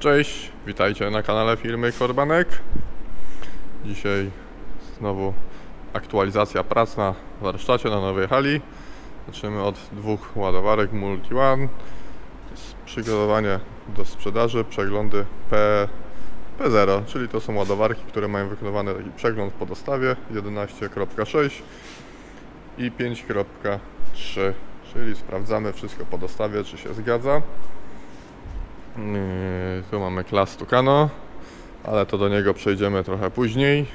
Cześć, witajcie na kanale firmy Korbanek. Dzisiaj znowu aktualizacja prac na warsztacie na nowej hali. Zaczniemy od dwóch ładowarek Multi-One. To jest przygotowanie do sprzedaży, przeglądy P0, czyli to są ładowarki, które mają wykonywany taki przegląd po dostawie 11.6 i 5.3, czyli sprawdzamy wszystko po dostawie, czy się zgadza. Tu mamy klas Tucano, ale to do niego przejdziemy trochę później.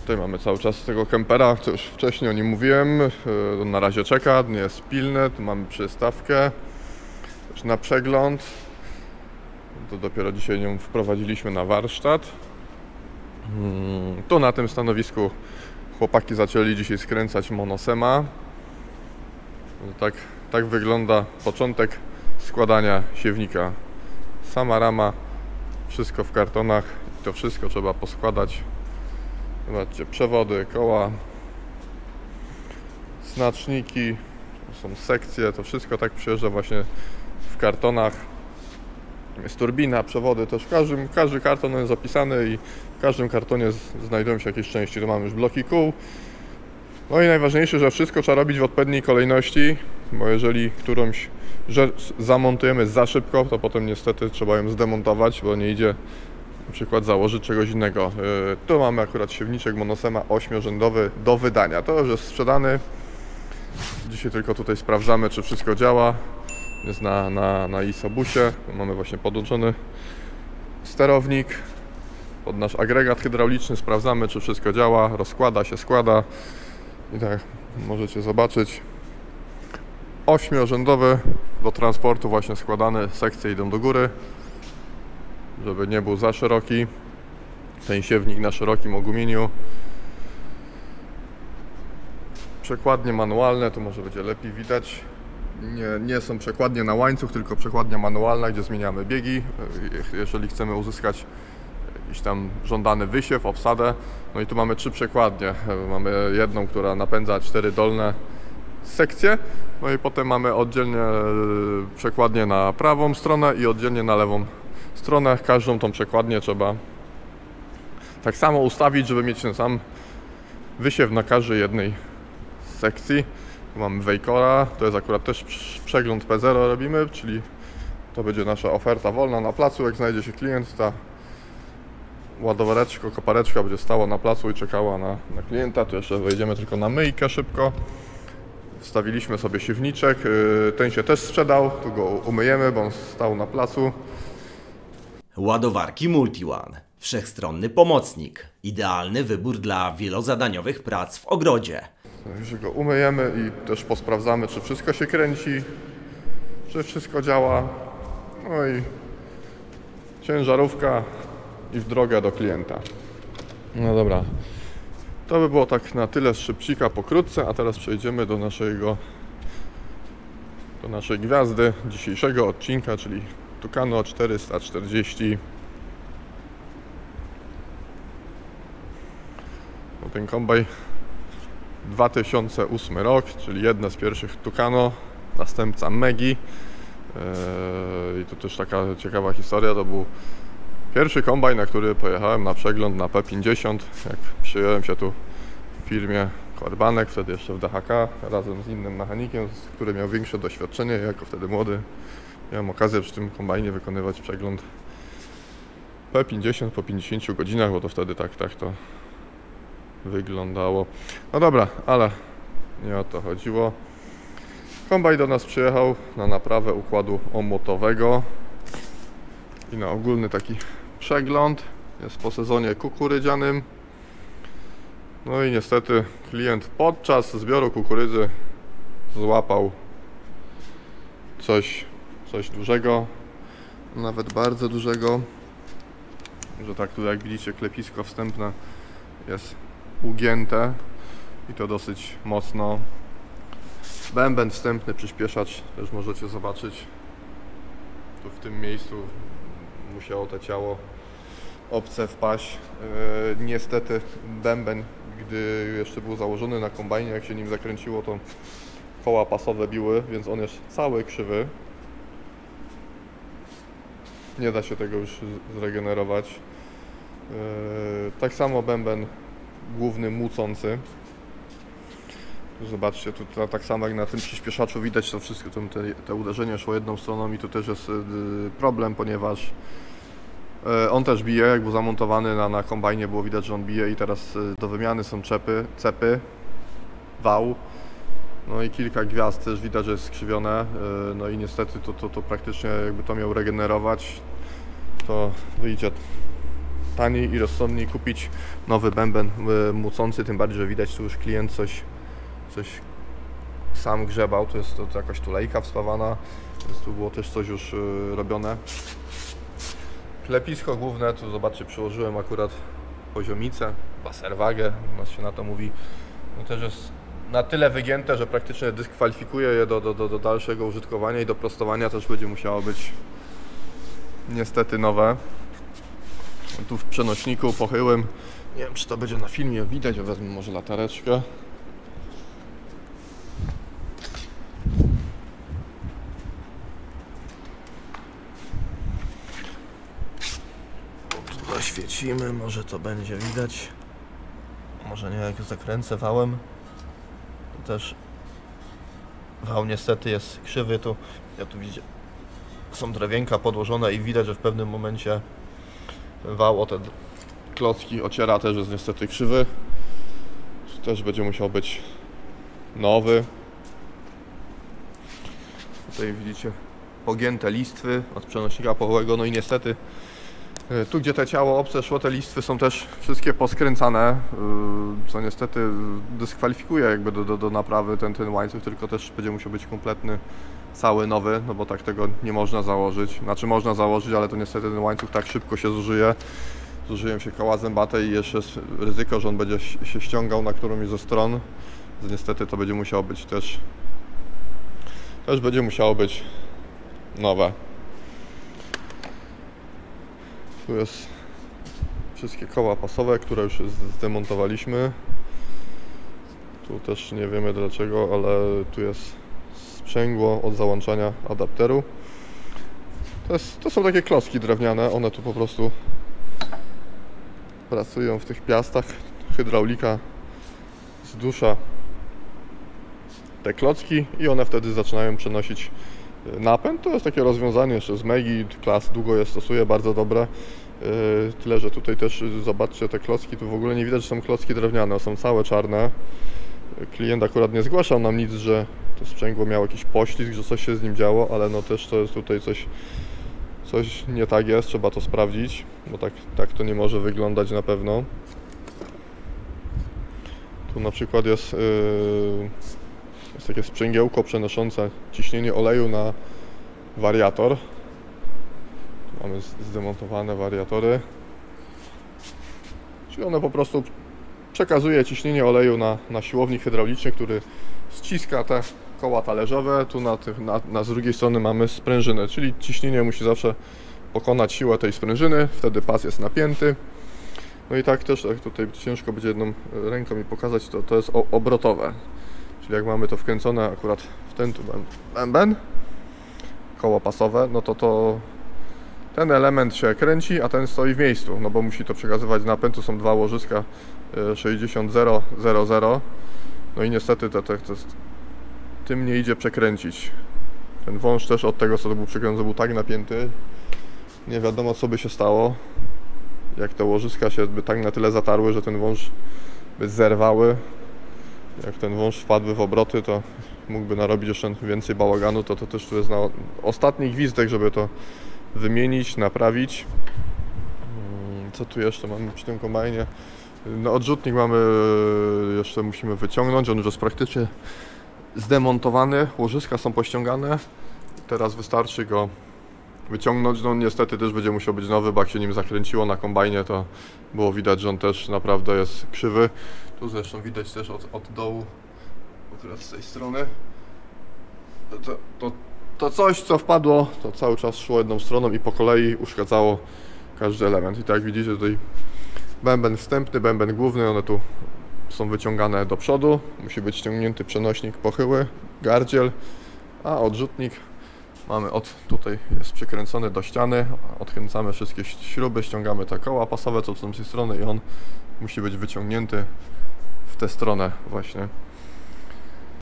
Tutaj mamy cały czas tego kempera, co już wcześniej o nim mówiłem. Na razie czeka, nie jest pilny. Tu mamy przystawkę już na przegląd. To dopiero dzisiaj ją wprowadziliśmy na warsztat. Tu na tym stanowisku chłopaki zaczęli dzisiaj skręcać monosema. Tak wygląda początek składania siewnika. Sama rama, wszystko w kartonach. To wszystko trzeba poskładać. Zobaczcie, przewody, koła, znaczniki, to są sekcje, to wszystko tak przyjeżdża właśnie w kartonach. Jest turbina, przewody też. Każdy karton jest zapisany i w każdym kartonie znajdują się jakieś części. Tu mamy już bloki kół. No i najważniejsze, że wszystko trzeba robić w odpowiedniej kolejności, bo jeżeli którąś rzecz zamontujemy za szybko, to potem niestety trzeba ją zdemontować, bo nie idzie na przykład założyć czegoś innego. Tu mamy akurat siewniczek monosema 8-rzędowy do wydania. To już jest sprzedany. Dzisiaj tylko tutaj sprawdzamy, czy wszystko działa. Jest na isobusie. Mamy właśnie podłączony sterownik pod nasz agregat hydrauliczny. Sprawdzamy, czy wszystko działa. Rozkłada się, składa. I tak możecie zobaczyć. 8-rzędowy do transportu właśnie składane. Sekcje idą do góry, żeby nie był za szeroki. Ten siewnik na szerokim ogumieniu. Przekładnie manualne, tu może będzie lepiej widać. Nie są przekładnie na łańcuch, tylko przekładnia manualna, gdzie zmieniamy biegi. Jeżeli chcemy uzyskać jakiś tam żądany wysiew, obsadę. No i tu mamy 3 przekładnie. Mamy jedną, która napędza 4 dolne sekcje. No i potem mamy oddzielnie przekładnię na prawą stronę i oddzielnie na lewą stronę. Każdą tą przekładnię trzeba tak samo ustawić, żeby mieć ten sam wysiew na każdej jednej sekcji. Tu mamy Wejkora, to jest akurat też przegląd P0 robimy, czyli to będzie nasza oferta wolna na placu. Jak znajdzie się klient, ta ładowareczka, kopareczka będzie stała na placu i czekała na klienta. Tu jeszcze wejdziemy tylko na myjkę szybko. Wstawiliśmy sobie siewniczek, ten się też sprzedał, tu go umyjemy, bo on stał na placu. Ładowarki Multi-One. Wszechstronny pomocnik. Idealny wybór dla wielozadaniowych prac w ogrodzie. Już go umyjemy i też posprawdzamy, czy wszystko się kręci, czy wszystko działa. No i ciężarówka i w drogę do klienta. No dobra. To by było tak na tyle z szybcika pokrótce, a teraz przejdziemy do naszej gwiazdy dzisiejszego odcinka, czyli Tucano 440. No ten kombaj 2008 rok, czyli jedna z pierwszych Tucano, następca Megi. I to też taka ciekawa historia, to był pierwszy kombajn, na który pojechałem na przegląd na P50, jak przyjąłem się tu w firmie Korbanek, wtedy jeszcze w DHK, razem z innym mechanikiem, który miał większe doświadczenie. Jako wtedy młody miałem okazję przy tym kombajnie wykonywać przegląd P50 po 50 godzinach, bo to wtedy tak to wyglądało. No dobra, ale nie o to chodziło. Kombajn do nas przyjechał na naprawę układu omłotowego i na ogólny taki przegląd. Jest po sezonie kukurydzianym. No i niestety klient podczas zbioru kukurydzy złapał coś dużego, nawet bardzo dużego, że tak tu jak widzicie klepisko wstępne jest ugięte i to dosyć mocno. Bęben wstępny, przyspieszacz też możecie zobaczyć. Tu w tym miejscu musiało to ciało obce wpaść. Niestety bęben, gdy jeszcze był założony na kombajnie, jak się nim zakręciło, to koła pasowe biły, więc on jest cały krzywy. Nie da się tego już zregenerować. Tak samo bęben główny mucący. Zobaczcie, tu tak samo jak na tym przyspieszaczu widać to wszystko, te uderzenie szło jedną stroną i tu też jest problem, ponieważ on też bije, jak był zamontowany na kombajnie, było widać, że on bije i teraz do wymiany są cepy, wał, no i kilka gwiazd też widać, że jest skrzywione, no i niestety to praktycznie jakby to miał regenerować, to wyjdzie taniej i rozsądniej kupić nowy bęben mucący, tym bardziej, że widać tu już klient coś sam grzebał, to jest to jakaś tulejka wspawana, więc tu było też coś już robione. Klepisko główne, tu zobaczcie, przyłożyłem akurat poziomicę, baserwagę, u nas się na to mówi, no też jest na tyle wygięte, że praktycznie dyskwalifikuje je do dalszego użytkowania i do prostowania też będzie musiało być niestety nowe. Tu w przenośniku pochyłym, nie wiem czy to będzie na filmie widać, ja wezmę może latareczkę. Tu zaświecimy, może to będzie widać. Może nie, jak zakręcę wałem, to też wał niestety jest krzywy. Tu, ja tu widzę, są drewienka podłożone i widać, że w pewnym momencie wał o te klocki ociera, też jest niestety krzywy. Też będzie musiał być nowy. Tutaj widzicie pogięte listwy od przenośnika pochowego, no i niestety tu gdzie te ciało obce szło, te listwy są też wszystkie poskręcane, co niestety dyskwalifikuje jakby do naprawy ten łańcuch, tylko też będzie musiał być kompletny, cały nowy, no bo tak tego nie można założyć. Znaczy można założyć, ale to niestety ten łańcuch tak szybko się zużyje. Zużyją się koła zębate i jeszcze jest ryzyko, że on będzie się ściągał na którąś ze stron. Więc niestety to będzie musiało być też będzie musiało być nowe. Tu jest wszystkie koła pasowe, które już zdemontowaliśmy. Tu też nie wiemy dlaczego, ale tu jest sprzęgło od załączania adapteru. To są takie klocki drewniane, one tu po prostu pracują w tych piastach. Hydraulika zdusza te klocki i one wtedy zaczynają przenosić napęd. To jest takie rozwiązanie jeszcze z Megi, klas długo je stosuje, bardzo dobre. Tyle, że tutaj też zobaczcie te klocki, tu w ogóle nie widać, że są klocki drewniane, są całe czarne. Klient akurat nie zgłaszał nam nic, że to sprzęgło miało jakiś poślizg, że coś się z nim działo, ale no też to jest tutaj coś nie tak jest, trzeba to sprawdzić, bo tak to nie może wyglądać na pewno. Tu na przykład jest takie sprzęgiełko przenoszące ciśnienie oleju na wariator. Tu mamy zdemontowane wariatory. Czyli one po prostu przekazuje ciśnienie oleju na siłownik hydrauliczny, który ściska te koła talerzowe. Tu z drugiej strony mamy sprężynę, czyli ciśnienie musi zawsze pokonać siłę tej sprężyny, wtedy pas jest napięty. No i tak też, jak tutaj ciężko będzie jedną ręką mi pokazać, to jest obrotowe. Czyli jak mamy to wkręcone akurat w ten tu bęben, koło pasowe, no to ten element się kręci, a ten stoi w miejscu, no bo musi to przekazywać napęd. Tu są dwa łożyska 60-0-0-0. No i niestety tym nie idzie przekręcić. Ten wąż też od tego, co to był przekręcony, był tak napięty, nie wiadomo co by się stało, jak te łożyska się by tak na tyle zatarły, że ten wąż by zerwały. Jak ten wąż wpadłby w obroty, to mógłby narobić jeszcze więcej bałaganu. To też tu jest na ostatni gwizdek, żeby to wymienić, naprawić. Co tu jeszcze mamy przy tym kombajnie? No, odrzutnik jeszcze musimy wyciągnąć, on już jest praktycznie zdemontowany, łożyska są pościągane. Teraz wystarczy go wyciągnąć. No niestety też będzie musiał być nowy, bo jak się nim zakręciło na kombajnie, to było widać, że on też naprawdę jest krzywy. Tu zresztą widać też od dołu, akurat z tej strony, to coś co wpadło, to cały czas szło jedną stroną i po kolei uszkadzało każdy element. I tak jak widzicie, tutaj bęben wstępny, bęben główny, one tu są wyciągane do przodu, musi być ściągnięty przenośnik pochyły gardziel, a odrzutnik mamy tutaj jest przykręcony do ściany, odkręcamy wszystkie śruby, ściągamy te koła pasowe, co są z tej strony i on musi być wyciągnięty w tę stronę właśnie.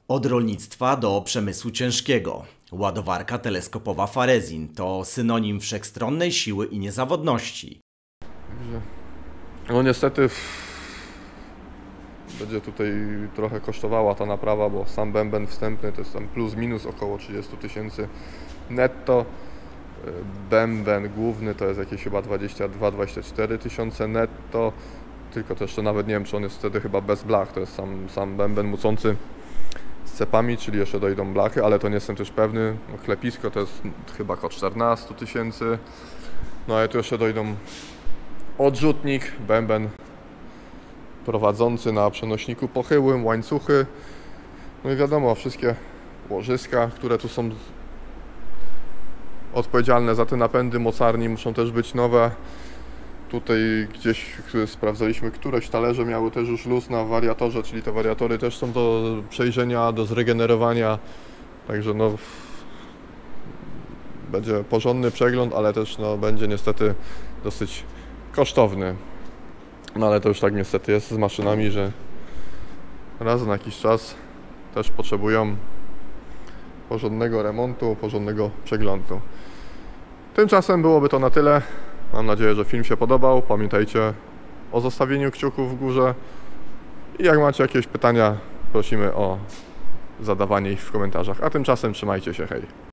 Od rolnictwa do przemysłu ciężkiego. Ładowarka teleskopowa Farezin to synonim wszechstronnej siły i niezawodności. No niestety będzie tutaj trochę kosztowała ta naprawa, bo sam bęben wstępny to jest tam plus minus około 30 000 netto. Bęben główny to jest jakieś chyba 22-24 tysiące netto. Tylko to jeszcze nawet nie wiem, czy on jest wtedy chyba bez blach. To jest sam bęben mucący z cepami, czyli jeszcze dojdą blachy, ale to nie jestem też pewny. No, klepisko to jest chyba około 14 000. No ale tu jeszcze dojdą odrzutnik, bęben prowadzący na przenośniku pochyłym, łańcuchy. No i wiadomo, wszystkie łożyska, które tu są odpowiedzialne za te napędy mocarni, muszą też być nowe. Tutaj gdzieś sprawdzaliśmy, któreś talerze miały też już luz na wariatorze, czyli te wariatory też są do przejrzenia, do zregenerowania. Także no, będzie porządny przegląd, ale też no, będzie niestety dosyć kosztowny. No ale to już tak niestety jest z maszynami, że raz na jakiś czas też potrzebują porządnego remontu, porządnego przeglądu. Tymczasem byłoby to na tyle. Mam nadzieję, że film się podobał. Pamiętajcie o zostawieniu kciuków w górze. I jak macie jakieś pytania, prosimy o zadawanie ich w komentarzach. A tymczasem trzymajcie się, hej!